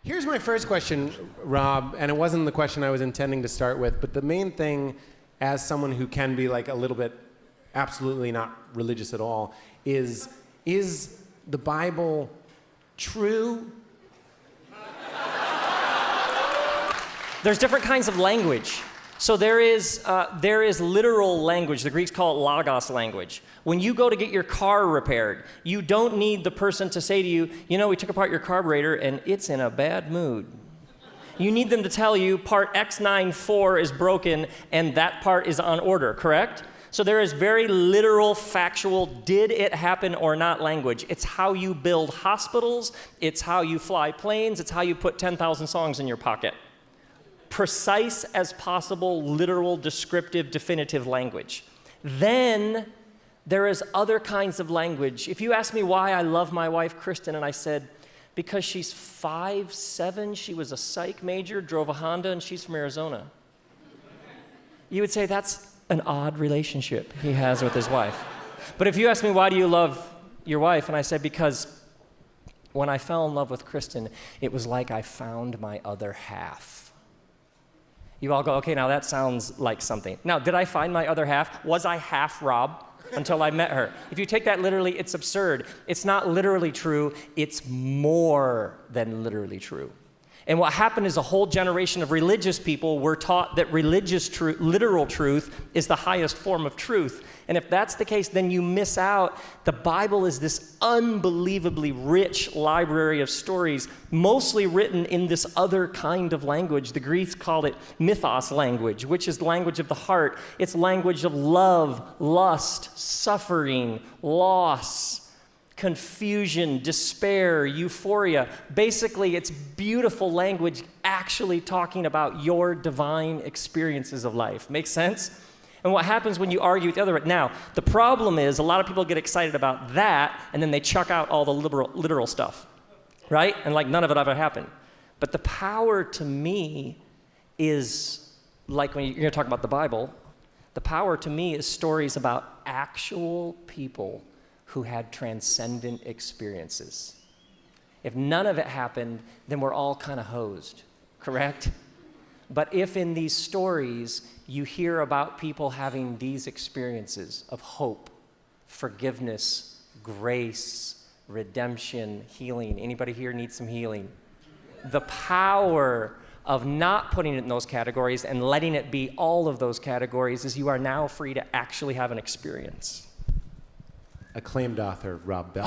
Here's my first question, Rob, and it wasn't the question I was intending to start with, but the main thing, as someone who can be like a little bit absolutely not religious at all, is the Bible true? There's different kinds of language. So there is literal language. The Greeks call it logos language. When you go to get your car repaired, you don't need the person to say to you, you know, we took apart your carburetor and it's in a bad mood. You need them to tell you part X94 is broken and that part is on order, correct? So there is very literal, factual, did it happen or not language. It's how you build hospitals, it's how you fly planes, it's how you put 10,000 songs in your pocket. Precise as possible, literal, descriptive, definitive language. Then there is other kinds of language. If you ask me why I love my wife, Kristen, and I said, because she's 5'7", she was a psych major, drove a Honda, and she's from Arizona. You would say that's an odd relationship he has with his wife. But if you ask me, why do you love your wife? And I said, because when I fell in love with Kristen, it was like I found my other half. You all go, okay, now that sounds like something. Now, did I find my other half? Was I half Rob until I met her? If you take that literally, it's absurd. It's not literally true. It's more than literally true. And what happened is a whole generation of religious people were taught that religious truth, literal truth, is the highest form of truth. And if that's the case, then you miss out. The Bible is this unbelievably rich library of stories, mostly written in this other kind of language. The Greeks called it mythos language, which is the language of the heart. It's language of love, lust, suffering, loss, confusion, despair, euphoria. Basically, it's beautiful language actually talking about your divine experiences of life. Makes sense? And what happens when you argue with the other? Now, the problem is a lot of people get excited about that, and then they chuck out all the literal stuff, right? And like none of it ever happened. But the power to me is, like when you're going to talk about the Bible, the power to me is stories about actual people who had transcendent experiences. If none of it happened, then we're all kind of hosed, correct? But if in these stories you hear about people having these experiences of hope, forgiveness, grace, redemption, healing. Anybody here need some healing? The power of not putting it in those categories and letting it be all of those categories is you are now free to actually have an experience. Acclaimed author, Rob Bell.